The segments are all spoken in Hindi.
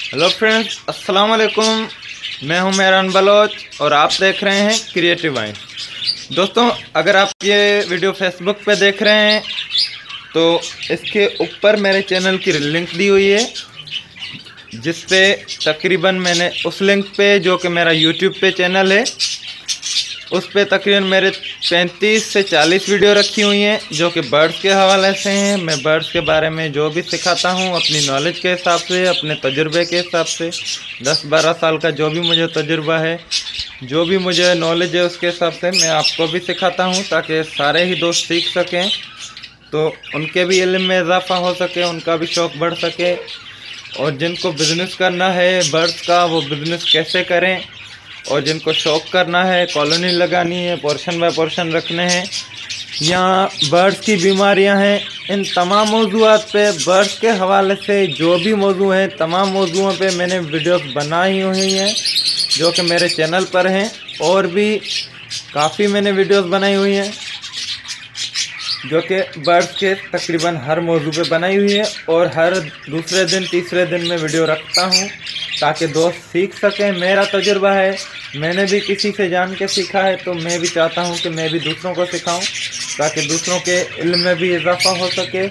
हेलो फ्रेंड्स, अस्सलाम वालेकुम। मैं हूं मेहरान बलोच और आप देख रहे हैं क्रिएटिव वाइन। दोस्तों, अगर आप ये वीडियो फेसबुक पे देख रहे हैं तो इसके ऊपर मेरे चैनल की लिंक दी हुई है, जिस पे तकरीबन मैंने उस लिंक पे जो कि मेरा यूट्यूब पे चैनल है उस पे तकरीबन मेरे 35 से 40 वीडियो रखी हुई हैं जो कि बर्ड्स के हवाले से हैं। मैं बर्ड्स के बारे में जो भी सिखाता हूं अपनी नॉलेज के हिसाब से, अपने तजुर्बे के हिसाब से, 10-12 साल का जो भी मुझे तजुर्बा है, जो भी मुझे नॉलेज है उसके हिसाब से मैं आपको भी सिखाता हूं ताकि सारे ही दोस्त सीख सकें, तो उनके भी इल्म में इजाफा हो सके, उनका भी शौक़ बढ़ सके। और जिनको बिज़नेस करना है बर्ड्स का वो बिज़नेस कैसे करें, और जिनको शौक़ करना है, कॉलोनी लगानी है, पोर्शन बाय पोर्शन रखने हैं, या बर्ड्स की बीमारियां हैं, इन तमाम मौज़ूआत पे बर्ड्स के हवाले से जो भी मौजू हैं तमाम मौजूओं पे मैंने वीडियोस बनाई हुई हैं जो कि मेरे चैनल पर हैं। और भी काफ़ी मैंने वीडियोस बनाई हुई हैं जो कि बर्ड्स के तकरीबन हर मौजू पे बनाई हुई है, और हर दूसरे दिन तीसरे दिन में वीडियो रखता हूँ ताकि दोस्त सीख सकें। मेरा तजुर्बा है, मैंने भी किसी से जान के सीखा है, तो मैं भी चाहता हूँ कि मैं भी दूसरों को सिखाऊं ताकि दूसरों के इल्म में भी इजाफा हो सके।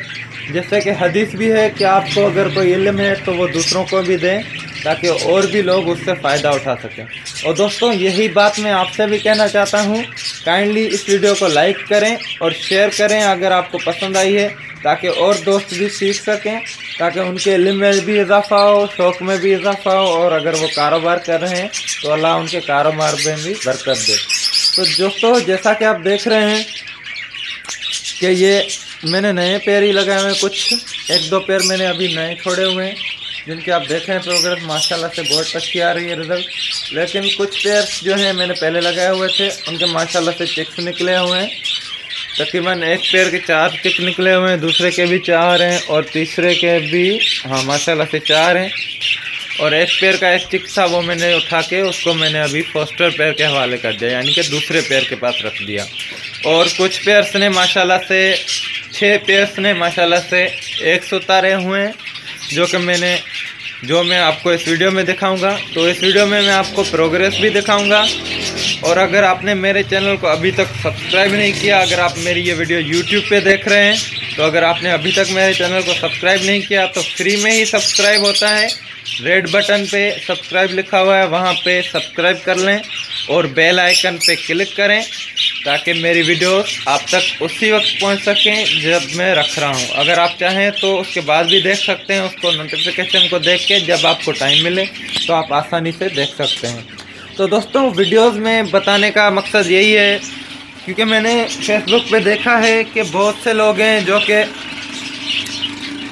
जैसे कि हदीस भी है कि आपको अगर कोई इल्म है तो वो दूसरों को भी दें ताकि और भी लोग उससे फ़ायदा उठा सकें। और दोस्तों, यही बात मैं आपसे भी कहना चाहता हूँ, काइंडली इस वीडियो को लाइक करें और शेयर करें अगर आपको पसंद आई है, ताकि और दोस्त भी सीख सकें, ताकि उनके इल्म में भी इजाफा हो, शौक़ में भी इजाफा हो, और अगर वो कारोबार कर रहे हैं तो अल्लाह उनके कारोबार में भी बरकत दे। तो दोस्तों, जैसा कि आप देख रहे हैं कि ये मैंने नए पेड़ ही लगाए हुए हैं, कुछ 1-2 पेड़ मैंने अभी नए छोड़े हुए हैं जिनके आप देख रहे हैं प्रोग्रेस माशाल्लाह से बहुत अच्छी आ रही है रिजल्ट। लेकिन कुछ पेड़ जो हैं मैंने पहले लगाए हुए थे, उनके माशाल्लाह से चिक्स निकले हुए हैं। तकरीबन एक पेड़ के 4 चिक निकले हुए हैं, दूसरे के भी 4 हैं, और तीसरे के भी माशाल्लाह से 4 हैं। और एक पेड़ का एक चिक था वो मैंने उठा के उसको मैंने अभी फोस्टर पेड़ के हवाले कर दिया, यानी कि दूसरे पेड़ के पास रख दिया। और कुछ पेयर्स ने माशाल्लाह से 6 पेयर्स ने माशाल्लाह से 100 उतारे हुए हैं जो मैं आपको इस वीडियो में दिखाऊंगा। तो इस वीडियो में मैं आपको प्रोग्रेस भी दिखाऊंगा। और अगर आपने मेरे चैनल को अभी तक सब्सक्राइब नहीं किया, अगर आप मेरी ये वीडियो यूट्यूब पे देख रहे हैं तो अगर आपने अभी तक मेरे चैनल को सब्सक्राइब नहीं किया तो फ्री में ही सब्सक्राइब होता है, रेड बटन पे सब्सक्राइब लिखा हुआ है, वहाँ पे सब्सक्राइब कर लें और बेल आइकन पे क्लिक करें ताकि मेरी वीडियो आप तक उसी वक्त पहुंच सकें जब मैं रख रहा हूं। अगर आप चाहें तो उसके बाद भी देख सकते हैं, उसको नोटिफिकेशन को देख के जब आपको टाइम मिले तो आप आसानी से देख सकते हैं। तो दोस्तों, वीडियोस में बताने का मकसद यही है क्योंकि मैंने फेसबुक पे देखा है कि बहुत से लोग हैं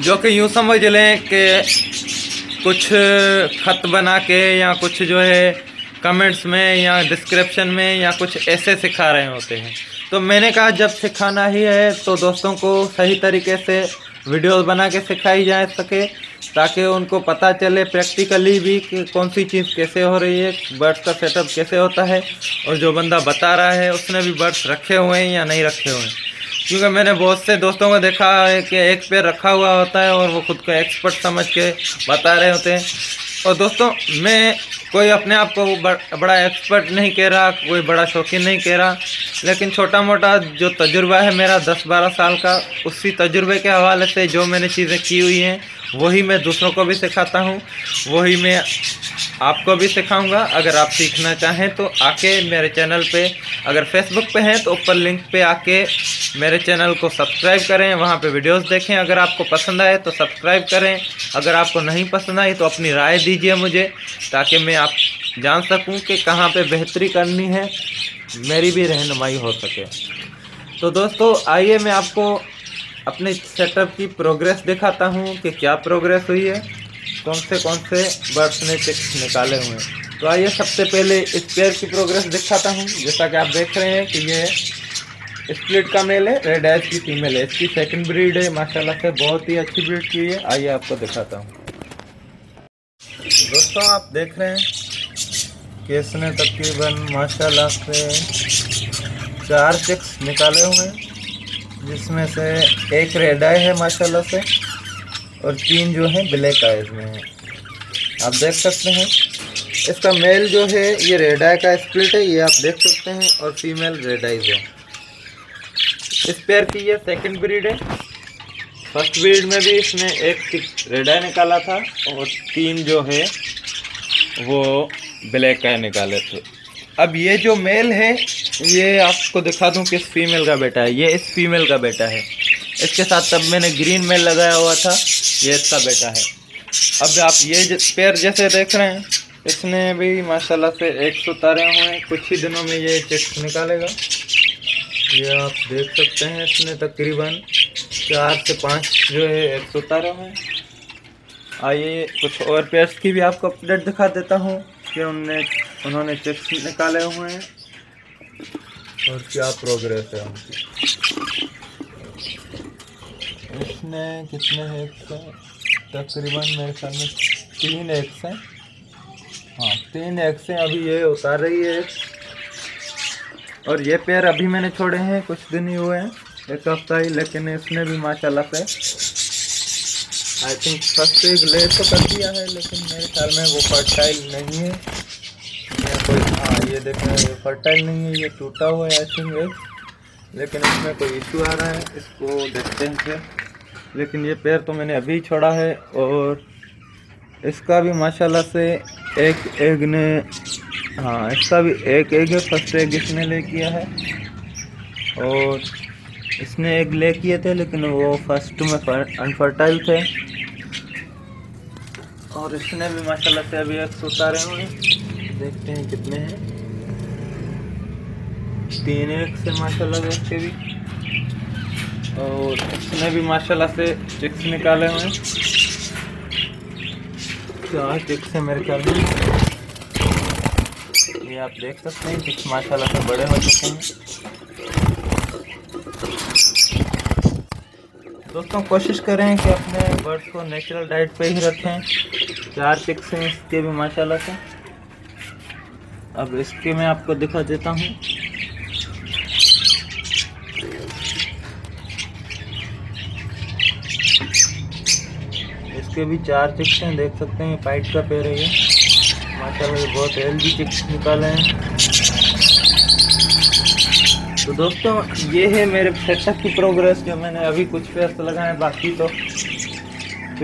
जो कि यूँ समझ लें कि कुछ खत बना के या कुछ जो है कमेंट्स में या डिस्क्रिप्शन में या कुछ ऐसे सिखा रहे होते हैं। तो मैंने कहा जब सिखाना ही है तो दोस्तों को सही तरीके से वीडियोस बना के सिखाई जा सके ताकि उनको पता चले प्रैक्टिकली भी कि कौन सी चीज़ कैसे हो रही है, बर्ड्स का सेटअप कैसे होता है, और जो बंदा बता रहा है उसने भी बर्ड्स रखे हुए हैं या नहीं रखे हुए हैं। क्योंकि मैंने बहुत से दोस्तों को देखा है कि एक पेड़ रखा हुआ होता है और वो खुद को एक्सपर्ट समझ के बता रहे होते हैं। और दोस्तों, मैं कोई अपने आप को बड़ा एक्सपर्ट नहीं कह रहा, कोई बड़ा शौकीन नहीं कह रहा, लेकिन छोटा मोटा जो तजुर्बा है मेरा 10-12 साल का, उसी तजुर्बे के हवाले से जो मैंने चीज़ें की हुई हैं वही मैं दूसरों को भी सिखाता हूँ, वही मैं आपको भी सिखाऊंगा। अगर आप सीखना चाहें तो आके मेरे चैनल पे, अगर फेसबुक पे हैं तो ऊपर लिंक पे आके मेरे चैनल को सब्सक्राइब करें, वहाँ पे वीडियोस देखें। अगर आपको पसंद आए तो सब्सक्राइब करें, अगर आपको नहीं पसंद आई तो अपनी राय दीजिए मुझे ताकि मैं आप जान सकूं कि कहाँ पे बेहतरी करनी है, मेरी भी रहनुमाई हो सके। तो दोस्तों, आइए मैं आपको अपने सेटअप की प्रोग्रेस दिखाता हूँ कि क्या प्रोग्रेस हुई है, कौन से बर्ड्स ने चिक्स निकाले हुए हैं। तो आइए सबसे पहले इस पेयर की प्रोग्रेस दिखाता हूँ। जैसा कि आप देख रहे हैं कि ये स्प्लिट का मेल है, रेड आइज की फीमेल है, इसकी सेकंड ब्रीड है, माशाल्लाह से बहुत ही अच्छी ब्रीड की है। आइए आपको दिखाता हूँ। दोस्तों, आप देख रहे हैं कि इसने तकरीबन माशाल्लाह से 4 चिक्स निकाले हुए हैं, जिसमें से एक रेड आई है माशाल्लाह से और 3 जो हैं ब्लैक आइज में हैं। आप देख सकते हैं। इसका मेल जो है ये रेड आई का स्प्लिट है, ये आप देख सकते हैं, और फीमेल रेड आइज है। इस पेयर की ये सेकंड ब्रीड है। फर्स्ट ब्रीड में भी इसने एक रेड आई निकाला था और 3 जो है वो ब्लैक आई निकाले थे। अब ये जो मेल है ये आपको दिखा दूं किस फीमेल का बेटा है। ये इस फीमेल का बेटा है। इसके साथ तब मैंने ग्रीन मेल लगाया हुआ था, ये इसका बेटा है। अब आप ये पेयर जैसे देख रहे हैं, इसने भी माशाल्लाह से एग्स उतारे हुए हैं। कुछ ही दिनों में ये चिक्स निकालेगा। ये आप देख सकते हैं, इसने तकरीबन 4 से 5 जो है एग्स उतारे हुए हैं। आइए कुछ और पेयर्स की भी आपको अपडेट दिखा देता हूँ कि उन्होंने चिक्स निकाले हुए हैं और क्या प्रोग्रेस है उनकी। इसने कितने एग्स हैं? तकरीबन मेरे ख्याल में 3 एग्स हैं। हाँ 3 एग्स हैं, अभी ये उतार रही है एग्स। और ये पेयर अभी मैंने छोड़े हैं, कुछ दिन ही हुए हैं, 1 हफ्ता ही, लेकिन इसने भी माशाल्लाह से आई थिंक फर्स्ट एग ले तो कर दिया है, लेकिन मेरे ख्याल में वो फर्टाइल नहीं है या कोई। हाँ ये देखें, ये फर्टाइल नहीं है, ये टूटा हुआ है आई थिंक एग, लेकिन इसमें कोई इशू आ रहा है, इसको देखते हैं फिर। लेकिन ये पेयर तो मैंने अभी छोड़ा है और इसका भी माशाल्लाह से एक एग ने, हाँ इसका भी एक एग है, फर्स्ट एग इसने ले किया है। और इसने एग ले किए थे लेकिन वो फर्स्ट में अनफर्टाइल थे। और इसने भी माशाल्लाह से अभी एग्स उतारे हुए हैं, देखते हैं कितने हैं। 3 एग्स है माशाल्लाह से इसके भी। और इसने भी माशाल्लाह से चिक्स निकाले हुए हैं। 4 चिक्स है मेरे ख्याल में। ये आप देख सकते हैं चिक्स माशाल्लाह से बड़े हो चुके हैं। दोस्तों कोशिश करें कि अपने बर्ड्स को नेचुरल डाइट पे ही रखें। 4 चिक्स हैं इसके भी माशाल्लाह से। अब इसके मैं आपको दिखा देता हूँ। इसके भी 4 चिक्स हैं, देख सकते हैं, पाइट का पेड़ है ये माशाल्लाह, ये बहुत हेल्दी चिक्स निकाले हैं। तो दोस्तों ये है मेरे सेटअप की प्रोग्रेस, जो मैंने अभी कुछ पेयर्स लगाए हैं, बाकी तो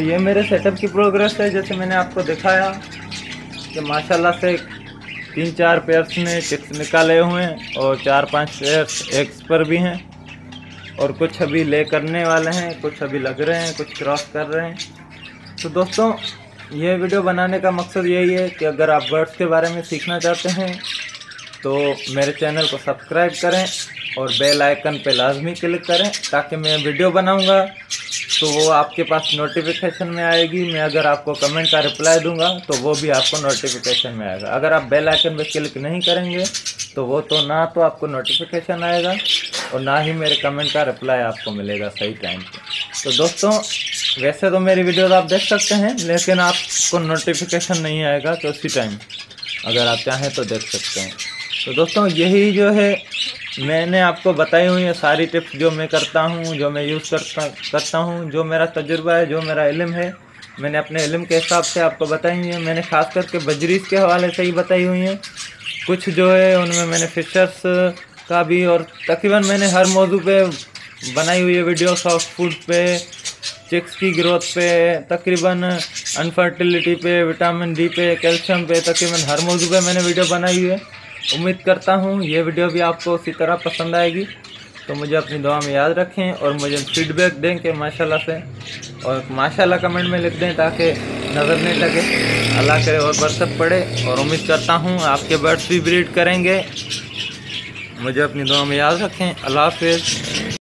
ये मेरे सेटअप की प्रोग्रेस है। जैसे मैंने आपको दिखाया कि माशाल्लाह से 3-4 पेयर्स ने चिक्स निकाले हुए हैं और 4-5 पेयर्स एग्स पर भी हैं, और कुछ अभी ले करने वाले हैं, कुछ अभी लग रहे हैं, कुछ क्रॉस कर रहे हैं। तो दोस्तों ये वीडियो बनाने का मकसद यही है कि अगर आप बर्ड्स के बारे में सीखना चाहते हैं तो मेरे चैनल को सब्सक्राइब करें और बेल आइकन पे लाजमी क्लिक करें, ताकि मैं वीडियो बनाऊंगा तो वो आपके पास नोटिफिकेशन में आएगी। मैं अगर आपको कमेंट का रिप्लाई दूंगा तो वो भी आपको नोटिफिकेशन में आएगा। अगर आप बेल आइकन पे क्लिक नहीं करेंगे तो वो तो ना तो आपको नोटिफिकेशन आएगा और ना ही मेरे कमेंट का रिप्लाई आपको मिलेगा सही टाइम पे। तो दोस्तों वैसे तो मेरी वीडियोस आप देख सकते हैं, लेकिन आपको नोटिफिकेशन नहीं आएगा तो उसी टाइम अगर आप चाहें तो देख सकते हैं। तो दोस्तों यही जो है मैंने आपको बताई हुई है सारी टिप्स, जो मैं करता हूँ, जो मैं यूज़ करता हूँ, जो मेरा तजुर्बा है, जो मेरा इल्म है, मैंने अपने इल्म के हिसाब से आपको बताई हुई है। मैंने ख़ास करके बजरीज के हवाले से ही बताई हुई हैं। कुछ जो है उनमें मैंने फिशर्स का भी, और तकरीबन मैंने हर मौजू पे बनाई हुई है वीडियो। सॉफ्ट फूड पे, चिक्स की ग्रोथ पे, तकरीबन अनफर्टिलिटी पे, विटामिन डी पे, कैल्शियम पे, तकरीबन हर मौजू पे मैंने वीडियो बनाई हुई है। उम्मीद करता हूँ ये वीडियो भी आपको उसी तरह पसंद आएगी। तो मुझे अपनी दुआ में याद रखें और मुझे फीडबैक दें कि माशाल्लाह से, और माशाल्लाह कमेंट में लिख दें ताकि नज़र नहीं लगे, अल्लाह करे और बरकत पड़े। और उम्मीद करता हूँ आपके बर्ड्स भी ब्रीड करेंगे। मुझे अपनी दुआ में याद रखें। अल्लाह हाफ़िज़।